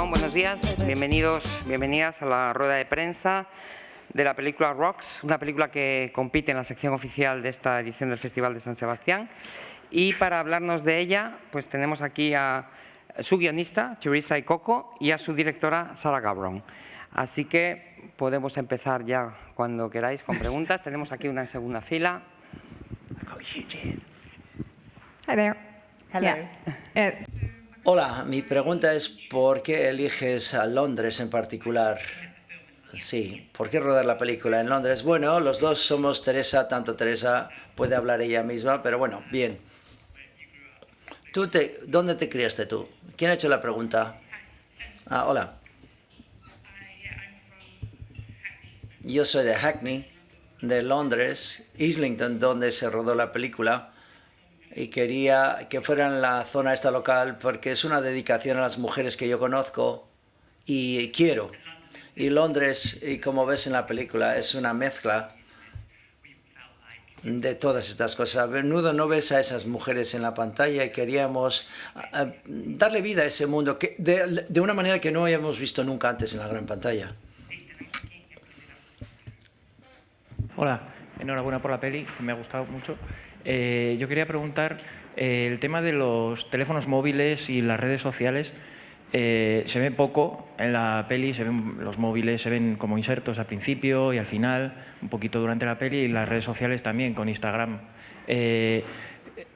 Shalom, buenos días, bienvenidas a la rueda de prensa de la película Rocks, una película que compite en la sección oficial de esta edición del Festival de San Sebastián. Y para hablarnos de ella, pues tenemos aquí a su guionista, Teresa Ikoko, y a su directora, Sarah Gabron. Así que podemos empezar ya cuando queráis con preguntas. Tenemos aquí una en segunda fila. Hi there. Hello. Yeah. Hola, mi pregunta es ¿por qué eliges a Londres en particular? Sí, ¿por qué rodar la película en Londres? Bueno, los dos somos Teresa, tanto Teresa puede hablar ella misma, pero bueno, bien. ¿Dónde te criaste tú? ¿Quién ha hecho la pregunta? Ah, hola. Yo soy de Hackney, de Londres, Islington, donde se rodó la película. Y quería que fuera en la zona esta local porque es una dedicación a las mujeres que yo conozco y quiero. Y Londres, y como ves en la película, es una mezcla de todas estas cosas. A menudo no ves a esas mujeres en la pantalla y queríamos darle vida a ese mundo de una manera que no habíamos visto nunca antes en la gran pantalla. Hola, enhorabuena por la peli, me ha gustado mucho. Yo quería preguntar, el tema de los teléfonos móviles y las redes sociales, se ve poco en la peli, los móviles se ven como insertos al principio y al final, un poquito durante la peli, y las redes sociales también, con Instagram.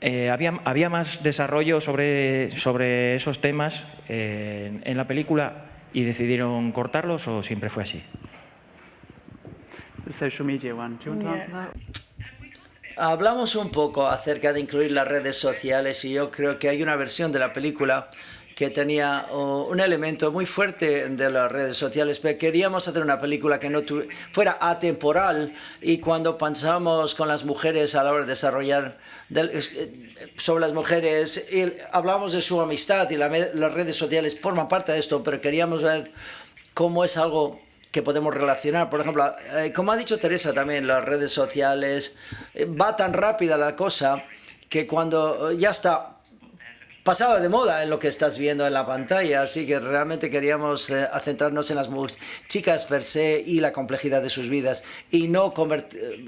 ¿Había más desarrollo sobre esos temas en la película y decidieron cortarlos o siempre fue así? The social media one. Do you want to answer that? Hablamos un poco acerca de incluir las redes sociales y yo creo que hay una versión de la película que tenía un elemento muy fuerte de las redes sociales, pero queríamos hacer una película que no fuera atemporal y cuando pensamos con las mujeres a la hora de desarrollar sobre las mujeres, hablamos de su amistad y las redes sociales forman parte de esto, pero queríamos ver cómo es algo que podemos relacionar. Por ejemplo, como ha dicho Teresa también, las redes sociales, va tan rápida la cosa que cuando ya está pasado de moda en lo que estás viendo en la pantalla, así que realmente queríamos centrarnos en las chicas per se y la complejidad de sus vidas y no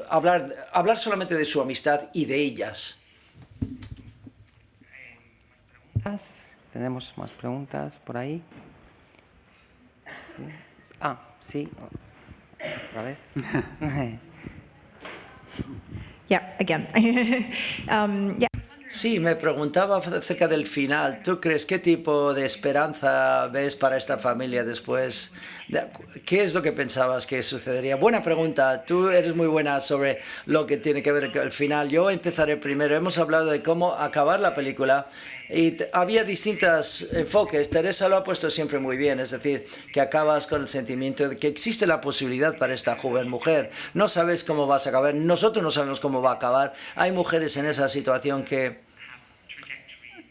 hablar solamente de su amistad y de ellas. ¿Tenemos más preguntas por ahí? Sí. Sí, otra vez. Yeah, again. Yeah. Sí, me preguntaba acerca del final. ¿Tú crees qué tipo de esperanza ves para esta familia después? ¿Qué es lo que pensabas que sucedería? Buena pregunta. Tú eres muy buena sobre lo que tiene que ver con el final. Yo empezaré primero. Hemos hablado de cómo acabar la película y había distintos enfoques. Teresa lo ha puesto siempre muy bien, es decir, que acabas con el sentimiento de que existe la posibilidad para esta joven mujer. No sabes cómo vas a acabar. Nosotros no sabemos cómo va a acabar. Hay mujeres en esa situación que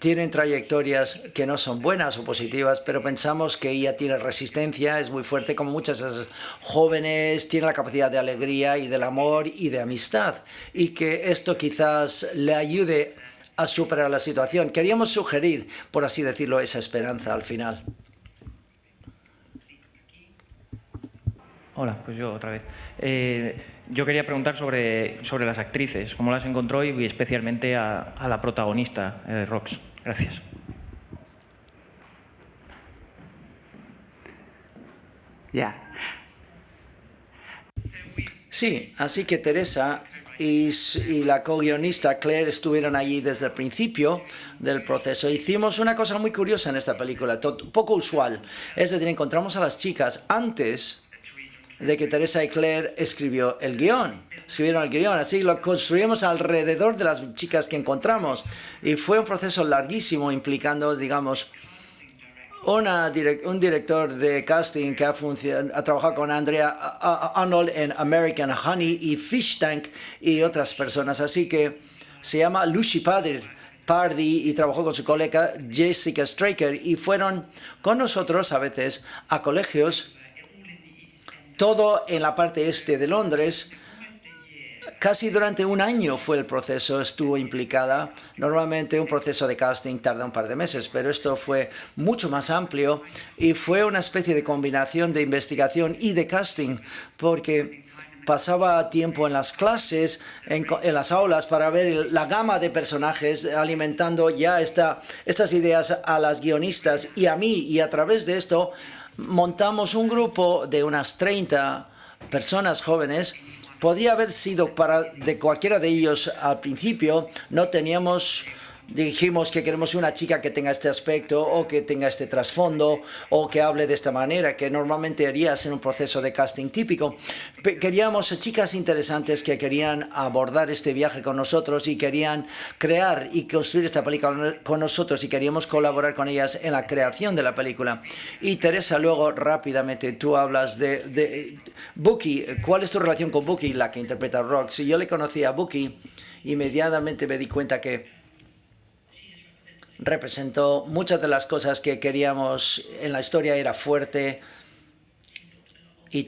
tienen trayectorias que no son buenas o positivas, pero pensamos que ella tiene resistencia, es muy fuerte, como muchas de esas jóvenes, tiene la capacidad de alegría y del amor y de amistad, y que esto quizás le ayude a superar la situación. Queríamos sugerir, por así decirlo, esa esperanza al final. Hola, pues yo otra vez. Yo quería preguntar sobre las actrices, cómo las encontró y especialmente a la protagonista, Rox. Gracias. Yeah. Sí, así que Teresa y la co-guionista Claire estuvieron allí desde el principio del proceso. Hicimos una cosa muy curiosa en esta película, poco usual. Es decir, encontramos a las chicas antes de que Teresa y Claire escribieron el guión, así lo construimos alrededor de las chicas que encontramos y fue un proceso larguísimo implicando, digamos, un director de casting que ha trabajado con Andrea Arnold en American Honey y Fish Tank y otras personas, así que se llama Lucy Pardy y trabajó con su colega Jessica Straker y fueron con nosotros a veces a colegios, todo en la parte este de Londres, casi durante un año fue el proceso, estuvo implicada. Normalmente un proceso de casting tarda un par de meses, pero esto fue mucho más amplio y fue una especie de combinación de investigación y de casting, porque pasaba tiempo en las clases, en las aulas, para ver la gama de personajes, alimentando ya estas ideas a las guionistas y a mí, y a través de esto montamos un grupo de unas 30 personas jóvenes. Podría haber sido de cualquiera de ellos al principio. No teníamos, dijimos que queremos una chica que tenga este aspecto o que tenga este trasfondo o que hable de esta manera, que normalmente harías en un proceso de casting típico. Queríamos chicas interesantes que querían abordar este viaje con nosotros y querían crear y construir esta película con nosotros, y queríamos colaborar con ellas en la creación de la película. Y Teresa, luego rápidamente tú hablas de Bucky. ¿Cuál es tu relación con Bucky, la que interpreta Rox? Si yo le conocí a Bucky, inmediatamente me di cuenta que representó muchas de las cosas que queríamos en la historia. Era fuerte y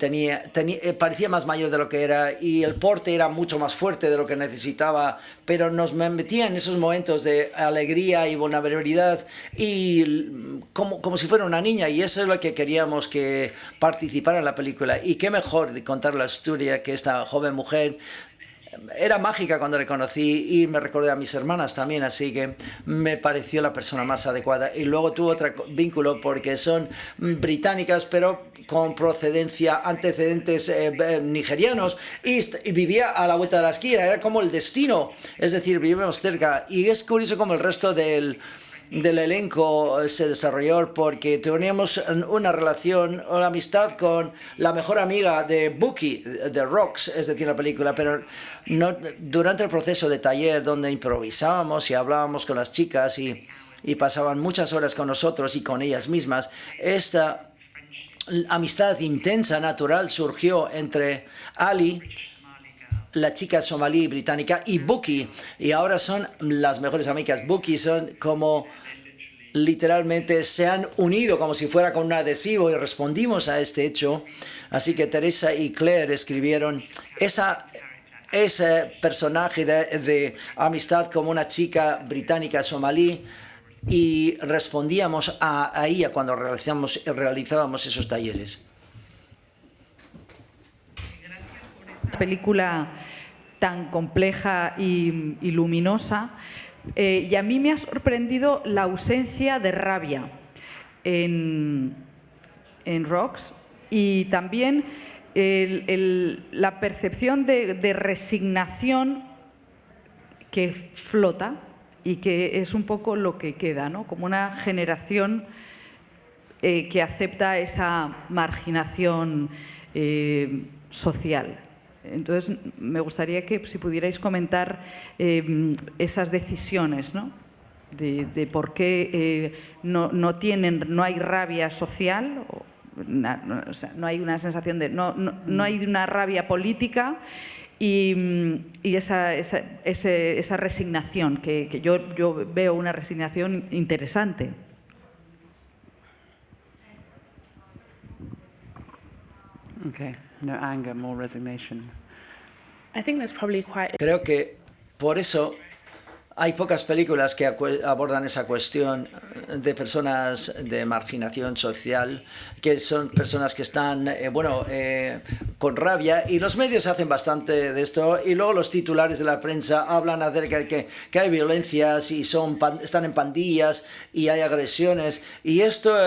parecía más mayor de lo que era, y el porte era mucho más fuerte de lo que necesitaba, pero nos metía en esos momentos de alegría y vulnerabilidad y como si fuera una niña, y eso es lo que queríamos que participara en la película. Y qué mejor de contar la historia que esta joven mujer. Era mágica cuando le conocí y me recordé a mis hermanas también, así que me pareció la persona más adecuada. Y luego tuvo otro vínculo porque son británicas, pero con antecedentes nigerianos, y vivía a la vuelta de la esquina, era como el destino, es decir, vivimos cerca. Y es curioso como el resto del elenco se desarrolló, porque teníamos una relación, una amistad con la mejor amiga de Bucky, de Rox, es decir, la película, pero no, durante el proceso de taller donde improvisábamos y hablábamos con las chicas y pasaban muchas horas con nosotros y con ellas mismas, esta amistad intensa, natural, surgió entre Ali, la chica somalí británica, y Bucky, y ahora son las mejores amigas. Bucky son como literalmente se han unido como si fuera con un adhesivo, y respondimos a este hecho. Así que Teresa y Claire escribieron ese personaje de amistad como una chica británica somalí, y respondíamos a ella cuando realizábamos esos talleres. Película tan compleja y luminosa, y a mí me ha sorprendido la ausencia de rabia en Rox, y también la percepción de resignación que flota y que es un poco lo que queda, ¿no? Como una generación que acepta esa marginación social. Entonces, me gustaría que si pudierais comentar esas decisiones, ¿no? De por qué no hay rabia social, o sea, no hay una sensación de no hay una rabia política, y esa resignación, que yo veo una resignación interesante. Okay, no anger, more resignation. I think there's probably quite Creo que por eso hay pocas películas que abordan esa cuestión de personas de marginación social, que son personas que están, con rabia, y los medios hacen bastante de esto, y luego los titulares de la prensa hablan acerca de que hay violencias y están en pandillas y hay agresiones, y esta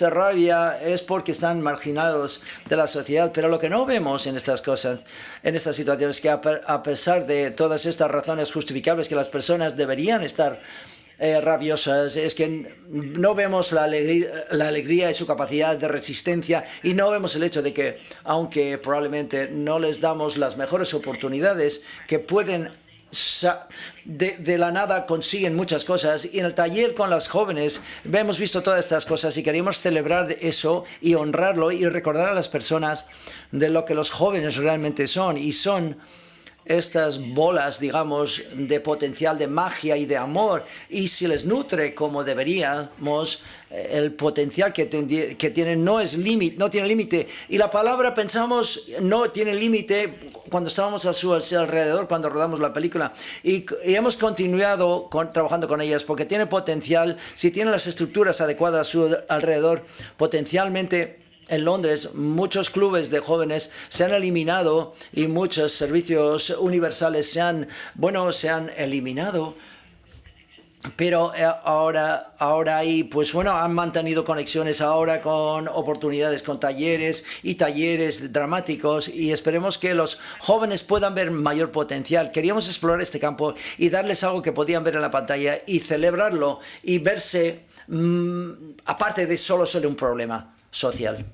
rabia es porque están marginados de la sociedad. Pero lo que no vemos en estas cosas, en estas situaciones, que a pesar de todas estas razones justificables que las personas deberían estar rabiosas, es que no vemos la alegría y su capacidad de resistencia, y no vemos el hecho de que, aunque probablemente no les damos las mejores oportunidades, que pueden de la nada consiguen muchas cosas. Y en el taller con las jóvenes hemos visto todas estas cosas, y queríamos celebrar eso y honrarlo y recordar a las personas de lo que los jóvenes realmente son, y son estas bolas, digamos, de potencial de magia y de amor, y si les nutre como deberíamos, el potencial que tienen no tiene límite. Y la palabra, pensamos, no tiene límite cuando estábamos a su alrededor, cuando rodamos la película. Y hemos continuado trabajando con ellas porque tiene potencial, si tienen las estructuras adecuadas a su alrededor, potencialmente. En Londres, muchos clubes de jóvenes se han eliminado y muchos servicios universales se han eliminado. Pero ahora hay, pues bueno, han mantenido conexiones ahora con oportunidades, con talleres y talleres dramáticos, y esperemos que los jóvenes puedan ver mayor potencial. Queríamos explorar este campo y darles algo que podían ver en la pantalla y celebrarlo y verse aparte de solo ser un problema social.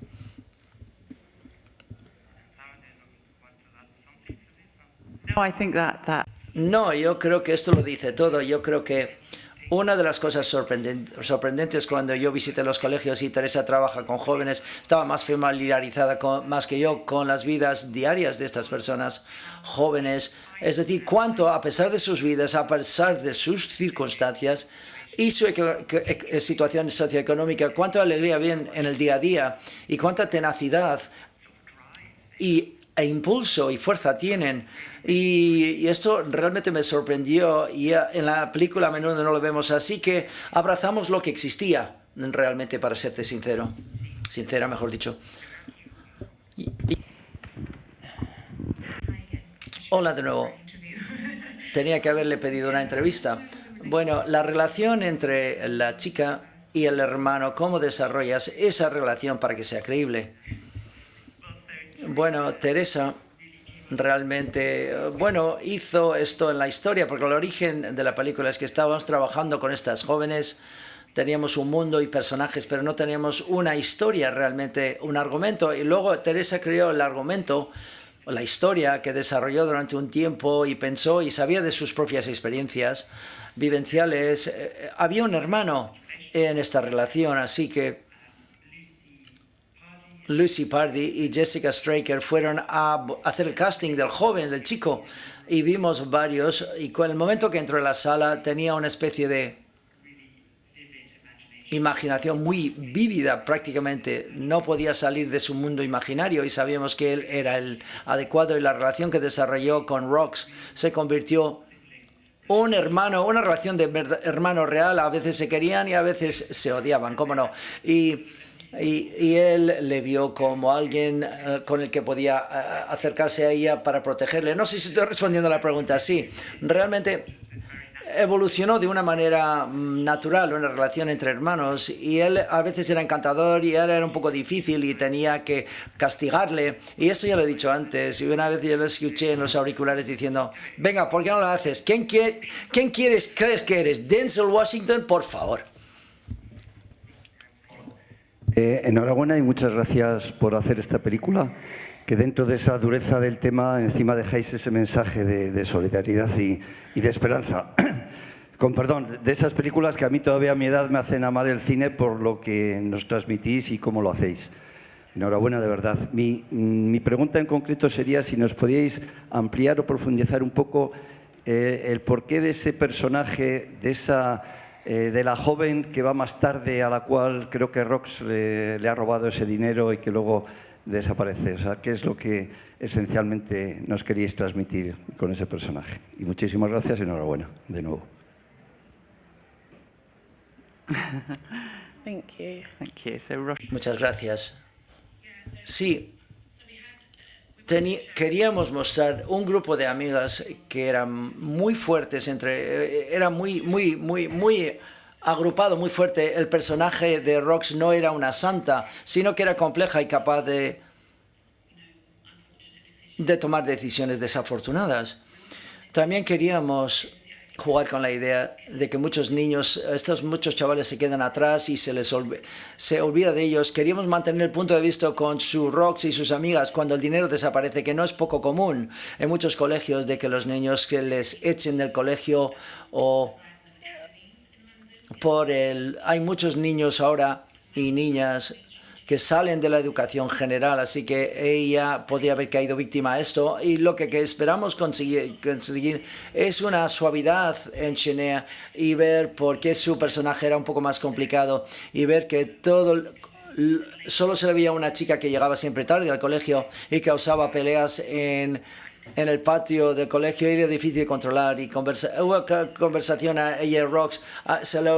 No, I think that No, yo creo que esto lo dice todo. Yo creo que una de las cosas sorprendentes cuando yo visité los colegios y Teresa trabaja con jóvenes, estaba más familiarizada más que yo con las vidas diarias de estas personas jóvenes. Es decir, cuánto, a pesar de sus vidas, a pesar de sus circunstancias y su situación socioeconómica, cuánta alegría ven en el día a día y cuánta tenacidad e impulso y fuerza tienen. Y esto realmente me sorprendió, y en la película a menudo no lo vemos, así que abrazamos lo que existía realmente, para serte sincera, mejor dicho. Hola de nuevo. Tenía que haberle pedido una entrevista. Bueno, la relación entre la chica y el hermano, ¿cómo desarrollas esa relación para que sea creíble? Bueno, Teresa realmente, hizo esto en la historia, porque el origen de la película es que estábamos trabajando con estas jóvenes, teníamos un mundo y personajes, pero no teníamos una historia realmente, un argumento, y luego Teresa creó el argumento, la historia que desarrolló durante un tiempo y pensó y sabía de sus propias experiencias vivenciales. Había un hermano en esta relación, así que Lucy Pardy y Jessica Straker fueron a hacer el casting del chico, y vimos varios, y con el momento que entró en la sala tenía una especie de imaginación muy vívida, prácticamente no podía salir de su mundo imaginario, y sabíamos que él era el adecuado, y la relación que desarrolló con Rox se convirtió un hermano, una relación de hermano real. A veces se querían y a veces se odiaban, cómo no. Y él le vio como alguien con el que podía acercarse a ella para protegerle. No sé si estoy respondiendo a la pregunta. Sí, realmente evolucionó de una manera natural una relación entre hermanos, y él a veces era encantador y él era un poco difícil y tenía que castigarle. Y eso ya lo he dicho antes, y una vez yo lo escuché en los auriculares diciendo: venga, ¿por qué no lo haces? ¿Quién crees que eres? ¿Denzel Washington? Por favor. Enhorabuena y muchas gracias por hacer esta película, que dentro de esa dureza del tema encima dejáis ese mensaje de solidaridad y de esperanza. Con perdón, de esas películas que a mí todavía a mi edad me hacen amar el cine por lo que nos transmitís y cómo lo hacéis. Enhorabuena, de verdad. Mi pregunta en concreto sería si nos podíais ampliar o profundizar un poco el porqué de ese personaje, de la joven que va más tarde, a la cual creo que Rox le ha robado ese dinero y que luego desaparece. O sea, ¿qué es lo que esencialmente nos queríais transmitir con ese personaje? Y muchísimas gracias y enhorabuena, de nuevo. Thank you. Thank you. So Rush. Muchas gracias. Sí, queríamos mostrar un grupo de amigas que eran muy fuertes, era muy agrupado, muy fuerte. El personaje de Rox no era una santa, sino que era compleja y capaz de tomar decisiones desafortunadas. También queríamos jugar con la idea de que muchos muchos chavales se quedan atrás y se olvida de ellos. Queríamos mantener el punto de vista con su Rox y sus amigas cuando el dinero desaparece, que no es poco común en muchos colegios, de que los niños que les echen del colegio o hay muchos niños ahora y niñas que salen de la educación general, así que ella podría haber caído víctima a esto, y lo que esperamos conseguir es una suavidad en Shania y ver por qué su personaje era un poco más complicado y ver que solo se le veía una chica que llegaba siempre tarde al colegio y causaba peleas en el patio del colegio, era difícil de controlar, y hubo conversación a ella, Rox, se le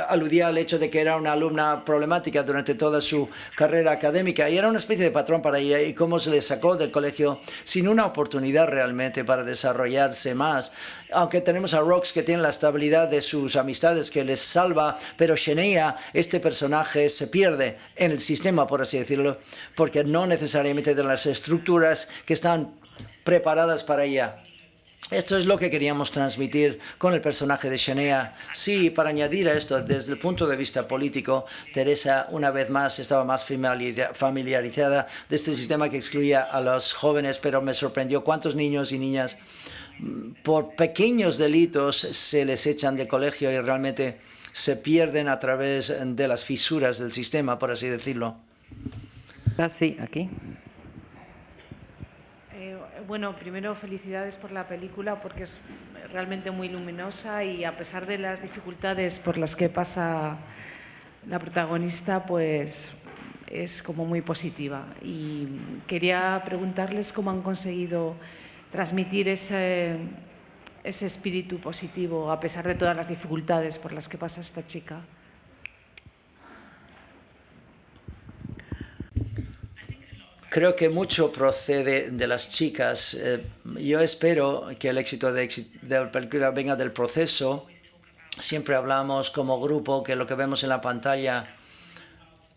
aludía al hecho de que era una alumna problemática durante toda su carrera académica, y era una especie de patrón para ella, y cómo se le sacó del colegio sin una oportunidad realmente para desarrollarse más. Aunque tenemos a Rox, que tiene la estabilidad de sus amistades que les salva, pero Shania, este personaje, se pierde en el sistema, por así decirlo, porque no necesariamente de las estructuras que están preparadas para ella. Esto es lo que queríamos transmitir con el personaje de Shania. Sí, para añadir a esto, desde el punto de vista político, Teresa una vez más estaba más familiarizada de este sistema que excluía a los jóvenes, pero me sorprendió cuántos niños y niñas por pequeños delitos se les echan de colegio y realmente se pierden a través de las fisuras del sistema, por así decirlo. Sí, aquí. Bueno, primero felicidades por la película porque es realmente muy luminosa y a pesar de las dificultades por las que pasa la protagonista, pues es como muy positiva. Y quería preguntarles cómo han conseguido transmitir ese espíritu positivo a pesar de todas las dificultades por las que pasa esta chica. Creo que mucho procede de las chicas. Yo espero que el éxito de la película venga del proceso. Siempre hablamos como grupo que lo que vemos en la pantalla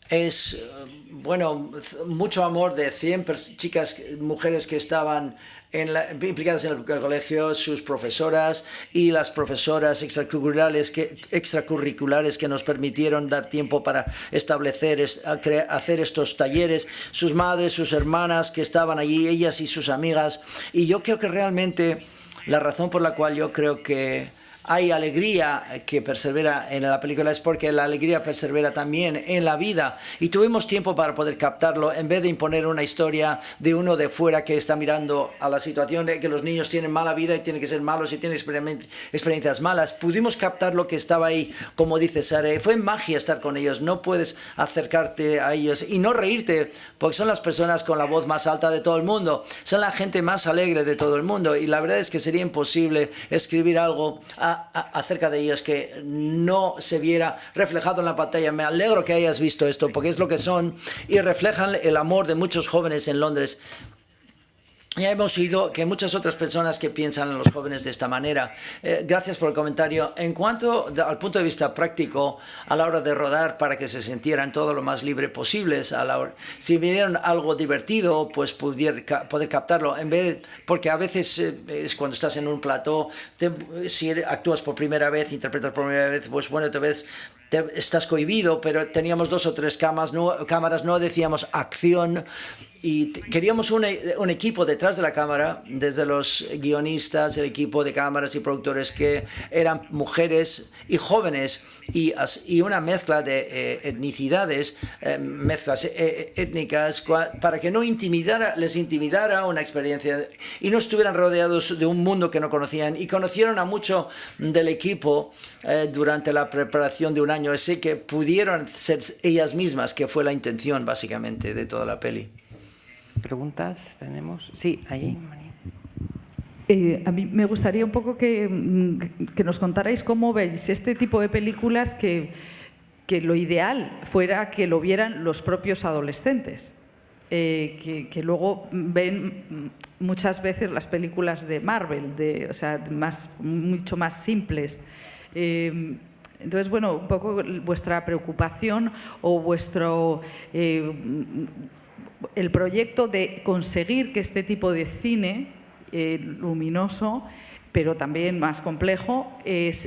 es, bueno, mucho amor de 100 chicas, mujeres que estaban implicadas en el colegio, sus profesoras y las profesoras extracurriculares que nos permitieron dar tiempo para establecer, hacer estos talleres, sus madres, sus hermanas que estaban allí, ellas y sus amigas. Y yo creo que realmente la razón por la cual yo creo que hay alegría que persevera en la película es porque la alegría persevera también en la vida, y tuvimos tiempo para poder captarlo en vez de imponer una historia de uno de fuera que está mirando a la situación de que los niños tienen mala vida y tienen que ser malos y tienen experiencias malas. Pudimos captar lo que estaba ahí, como dice Sara. Fue magia estar con ellos. No puedes acercarte a ellos y no reírte porque son las personas con la voz más alta de todo el mundo, son la gente más alegre de todo el mundo, y la verdad es que sería imposible escribir algo acerca de ellos que no se viera reflejado en la pantalla. Me alegro que hayas visto esto porque es lo que son y reflejan el amor de muchos jóvenes en Londres. Ya hemos oído que muchas otras personas que piensan en los jóvenes de esta manera. Gracias por el comentario. En cuanto al punto de vista práctico, a la hora de rodar para que se sintieran todo lo más libre posibles, si vieran algo divertido, pues poder captarlo, en vez porque a veces es cuando estás en un plató, si actúas por primera vez, interpretas por primera vez, pues bueno, estás cohibido, pero teníamos 2 o 3 cámaras, no decíamos acción, y queríamos un equipo detrás de la cámara, desde los guionistas, el equipo de cámaras y productores que eran mujeres y jóvenes, y una mezcla de etnicidades, mezclas étnicas, para que no les intimidara una experiencia y no estuvieran rodeados de un mundo que no conocían, y conocieron a mucho del equipo durante la preparación de un año, así que pudieron ser ellas mismas, que fue la intención básicamente de toda la peli. ¿Preguntas tenemos? Sí, allí, María. A mí me gustaría un poco que nos contarais cómo veis este tipo de películas, que lo ideal fuera que lo vieran los propios adolescentes, que luego ven muchas veces las películas de Marvel, o sea, mucho más simples. Entonces, bueno, un poco vuestra preocupación o el proyecto de conseguir que este tipo de cine luminoso, pero también más complejo,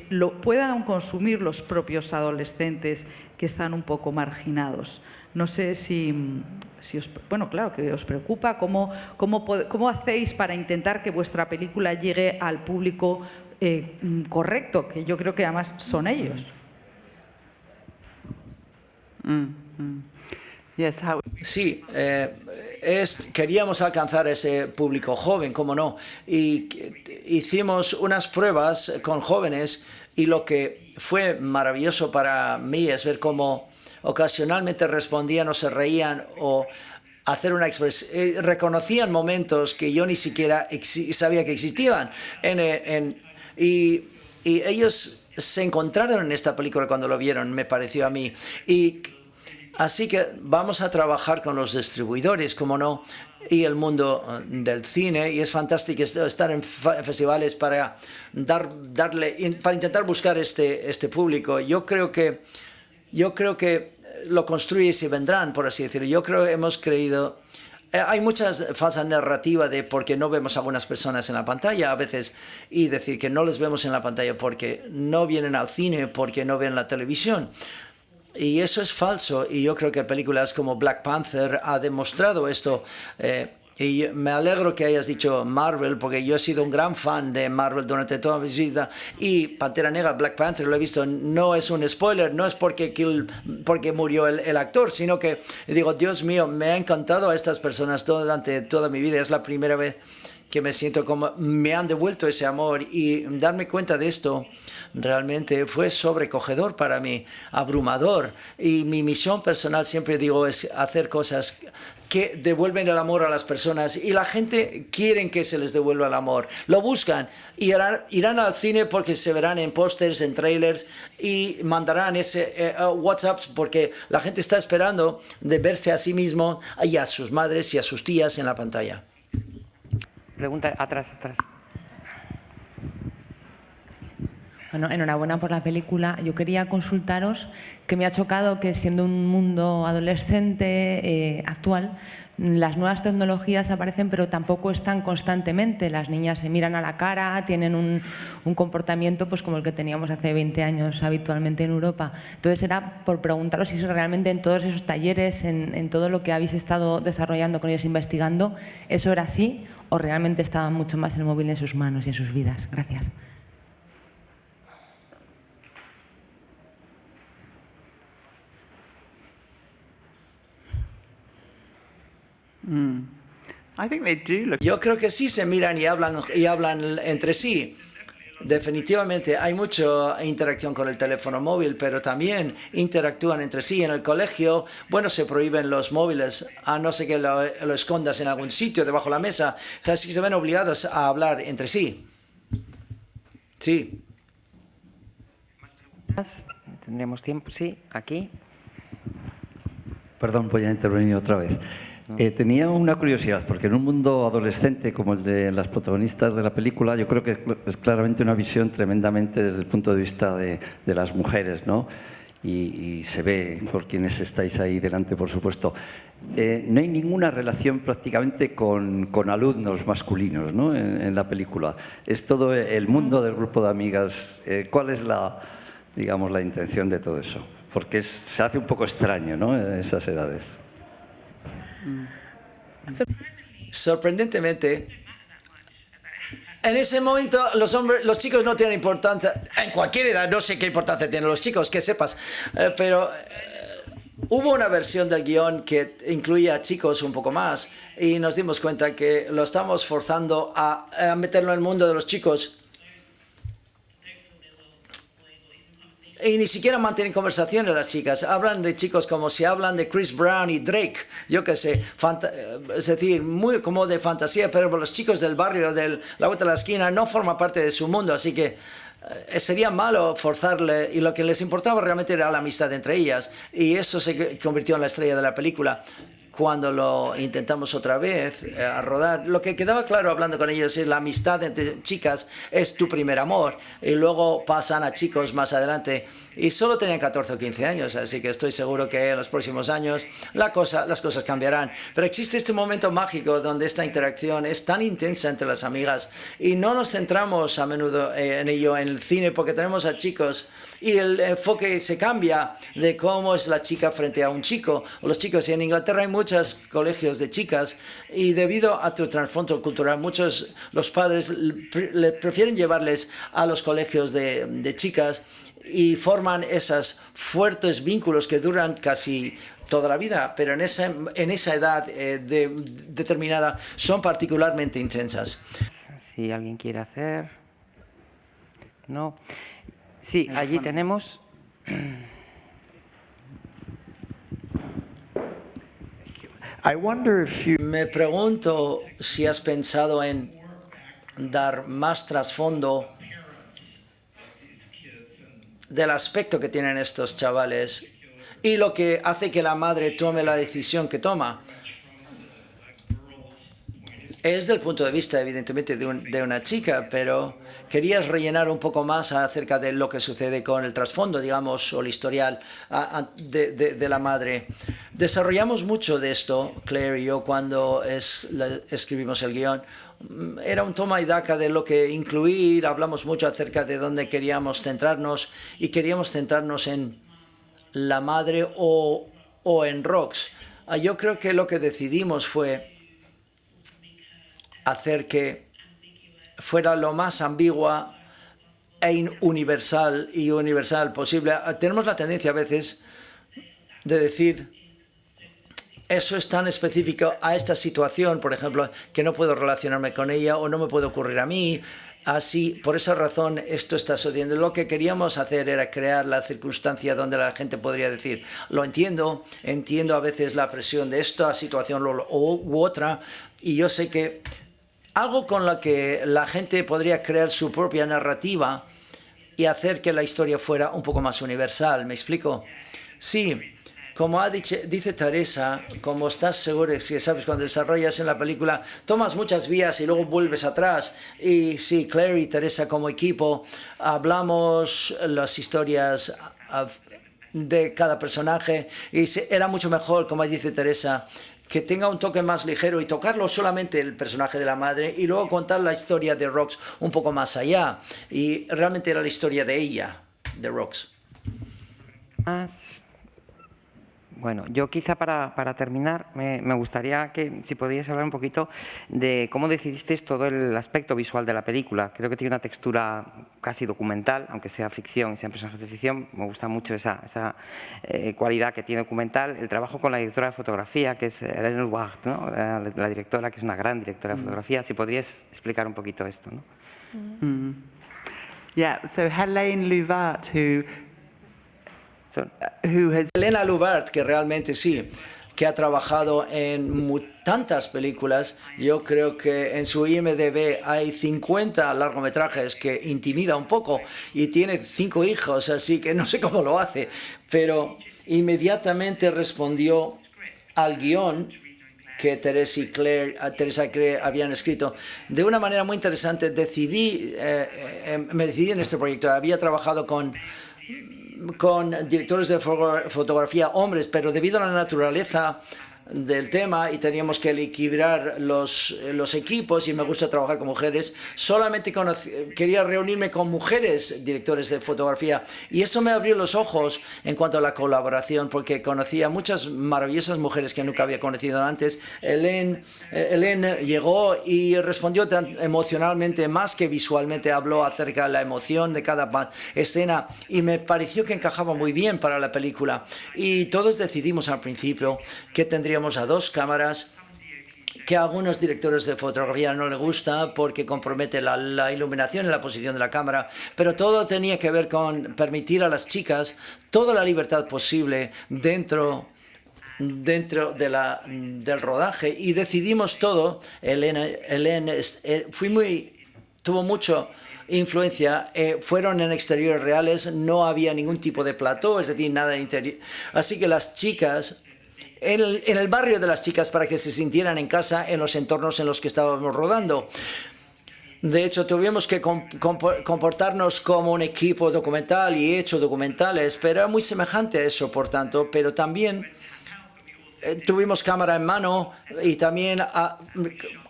lo puedan consumir los propios adolescentes que están un poco marginados. No sé si os, bueno, claro, que os preocupa, ¿cómo hacéis para intentar que vuestra película llegue al público correcto, que yo creo que además son ellos? Yes, how Sí, queríamos alcanzar ese público joven, cómo no, y hicimos unas pruebas con jóvenes y lo que fue maravilloso para mí es ver cómo ocasionalmente respondían o se reían o hacer una expresión, reconocían momentos que yo ni siquiera sabía que existían y ellos se encontraron en esta película cuando lo vieron, me pareció a mí. Así que vamos a trabajar con los distribuidores, como no, y el mundo del cine, y es fantástico estar en festivales para para intentar buscar este público. Yo creo que lo construyes y vendrán, por así decirlo. Yo creo que hemos creído. Hay mucha falsa narrativa de por qué no vemos a algunas personas en la pantalla a veces y decir que no les vemos en la pantalla porque no vienen al cine, porque no ven la televisión. Y eso es falso, y yo creo que películas como Black Panther ha demostrado esto. Y me alegro que hayas dicho Marvel, porque yo he sido un gran fan de Marvel durante toda mi vida. Y Pantera Negra, Black Panther, lo he visto, no es un spoiler, no es porque murió el actor, sino que digo, Dios mío, me ha encantado a estas personas durante toda mi vida. Es la primera vez que me siento como me han devuelto ese amor, y darme cuenta de esto realmente fue sobrecogedor para mí, abrumador. Y mi misión personal, siempre digo, es hacer cosas que devuelven el amor a las personas, y la gente quiere que se les devuelva el amor, lo buscan, y irán al cine porque se verán en pósters, en trailers, y mandarán ese WhatsApp porque la gente está esperando de verse a sí mismo y a sus madres y a sus tías en la pantalla. Pregunta atrás. Bueno, enhorabuena por la película. Yo quería consultaros que me ha chocado que, siendo un mundo adolescente actual, las nuevas tecnologías aparecen pero tampoco están constantemente. Las niñas se miran a la cara, tienen un comportamiento pues como el que teníamos hace 20 años habitualmente en Europa. Entonces era por preguntaros si realmente en todos esos talleres, en todo lo que habéis estado desarrollando con ellos, investigando, ¿eso era así o realmente estaba mucho más el móvil en sus manos y en sus vidas? Gracias. I think they do look. Yo creo que sí se miran y hablan entre sí. Definitivamente hay mucha interacción con el teléfono móvil, pero también interactúan entre sí. En el colegio, bueno, se prohíben los móviles, a no ser que lo escondas en algún sitio debajo de la mesa. Así que se ven obligados a hablar entre sí. Sí. ¿Tendremos tiempo? Sí, aquí. Perdón, voy a intervenir otra vez. Tenía una curiosidad, porque en un mundo adolescente como el de las protagonistas de la película, yo creo que es claramente una visión tremendamente desde el punto de vista de las mujeres, ¿no? Y se ve por quienes estáis ahí delante, por supuesto. No hay ninguna relación prácticamente con alumnos masculinos, ¿no? en la película. Es todo el mundo del grupo de amigas. ¿Cuál es digamos, la intención de todo eso? Porque se hace un poco extraño, ¿no? En esas edades. Sorprendentemente, en ese momento los chicos no tienen importancia. En cualquier edad, no sé qué importancia tienen los chicos, que sepas, pero hubo una versión del guión que incluía a chicos un poco más, y nos dimos cuenta que lo estamos forzando a meterlo en el mundo de los chicos. Y ni siquiera mantienen conversaciones las chicas. Hablan de chicos como si hablan de Chris Brown y Drake. Yo qué sé. Es decir, muy como de fantasía, pero los chicos del barrio, de la vuelta de la esquina, no forman parte de su mundo. Así que sería malo forzarle. Y lo que les importaba realmente era la amistad entre ellas. Y eso se convirtió en la estrella de la película. Cuando lo intentamos otra vez a rodar, lo que quedaba claro hablando con ellos es la amistad entre chicas es tu primer amor, y luego pasan a chicos más adelante, y solo tenían 14 o 15 años, así que estoy seguro que en los próximos años las cosas cambiarán. Pero existe este momento mágico donde esta interacción es tan intensa entre las amigas, y no nos centramos a menudo en ello en el cine porque tenemos a chicos y el enfoque se cambia de cómo es la chica frente a un chico o los chicos. Y en Inglaterra hay muchos colegios de chicas y debido a tu trasfondo cultural, los padres prefieren llevarles a los colegios de chicas y forman esos fuertes vínculos que duran casi toda la vida, pero en esa edad determinada son particularmente intensas. Si alguien quiere hacer... No. Sí, allí tenemos... Me pregunto si has pensado en dar más trasfondo del aspecto que tienen estos chavales y lo que hace que la madre tome la decisión que toma. Es del punto de vista, evidentemente, de una chica, pero querías rellenar un poco más acerca de lo que sucede con el trasfondo, digamos, o el historial de la madre. Desarrollamos mucho de esto, Claire y yo, cuando escribimos el guión. Era un toma y daca de lo que incluir, hablamos mucho acerca de dónde queríamos centrarnos y queríamos centrarnos en la madre o en Rox. Yo creo que lo que decidimos fue hacer que fuera lo más ambigua e universal posible. Tenemos la tendencia a veces de decir eso es tan específico a esta situación, por ejemplo, que no puedo relacionarme con ella o no me puede ocurrir a mí. Así, por esa razón, esto está sucediendo. Lo que queríamos hacer era crear la circunstancia donde la gente podría decir, lo entiendo a veces la presión de esta situación u otra, y yo sé que algo con lo que la gente podría crear su propia narrativa y hacer que la historia fuera un poco más universal. ¿Me explico? Sí. Como dice Teresa, como estás seguro, si sabes, cuando desarrollas en la película, tomas muchas vías y luego vuelves atrás. Y sí, Claire y Teresa como equipo, hablamos las historias de cada personaje y era mucho mejor, como dice Teresa, que tenga un toque más ligero y tocarlo solamente el personaje de la madre y luego contar la historia de Rox un poco más allá. Y realmente era la historia de ella, de Rox. Bueno, yo quizá para terminar me gustaría que si podíais hablar un poquito de cómo decidisteis todo el aspecto visual de la película. Creo que tiene una textura casi documental, aunque sea ficción y sean personajes de ficción. Me gusta mucho esa cualidad que tiene documental. El trabajo con la directora de fotografía, que es Hélène Louvart, ¿no? La directora, que es una gran directora de fotografía. Si podríais explicar un poquito esto, ¿no? Yeah, so Hélène Louvart, Hélène Louvart, que realmente sí, que ha trabajado en tantas películas. Yo creo que en su IMDb hay 50 largometrajes, que intimida un poco, y tiene 5 hijos, así que no sé cómo lo hace, pero inmediatamente respondió al guión que Teresa y Claire habían escrito. De una manera muy interesante me decidí en este proyecto. Había trabajado con directores de fotografía hombres, pero debido a la naturaleza del tema y teníamos que equilibrar los equipos y me gusta trabajar con mujeres, solamente quería reunirme con mujeres directores de fotografía y eso me abrió los ojos en cuanto a la colaboración porque conocía muchas maravillosas mujeres que nunca había conocido antes. Hélène llegó y respondió tan emocionalmente, más que visualmente, habló acerca de la emoción de cada escena y me pareció que encajaba muy bien para la película y todos decidimos al principio que tendríamos a 2 cámaras, que a algunos directores de fotografía no les gusta porque compromete la iluminación y la posición de la cámara, pero todo tenía que ver con permitir a las chicas toda la libertad posible dentro del rodaje y decidimos todo. Hélène tuvo mucho influencia, fueron en exteriores reales, no había ningún tipo de plató, es decir, nada de interior, así que las chicas en el barrio de las chicas para que se sintieran en casa en los entornos en los que estábamos rodando. De hecho, tuvimos que comportarnos como un equipo documental y hecho documentales, pero era muy semejante a eso, por tanto, pero también tuvimos cámara en mano y también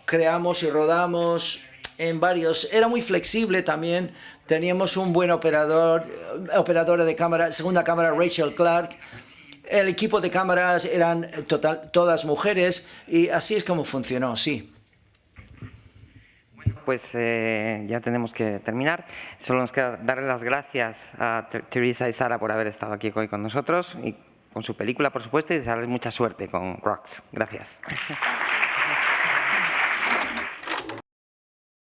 creamos y rodamos en varios. Era muy flexible también. Teníamos un buen operadora de cámara, segunda cámara, Rachel Clark. El equipo de cámaras eran todas mujeres y así es como funcionó, sí. Pues ya tenemos que terminar. Solo nos queda darle las gracias a Teresa y Sara por haber estado aquí hoy con nosotros y con su película, por supuesto, y desearles mucha suerte con Rocks. Gracias.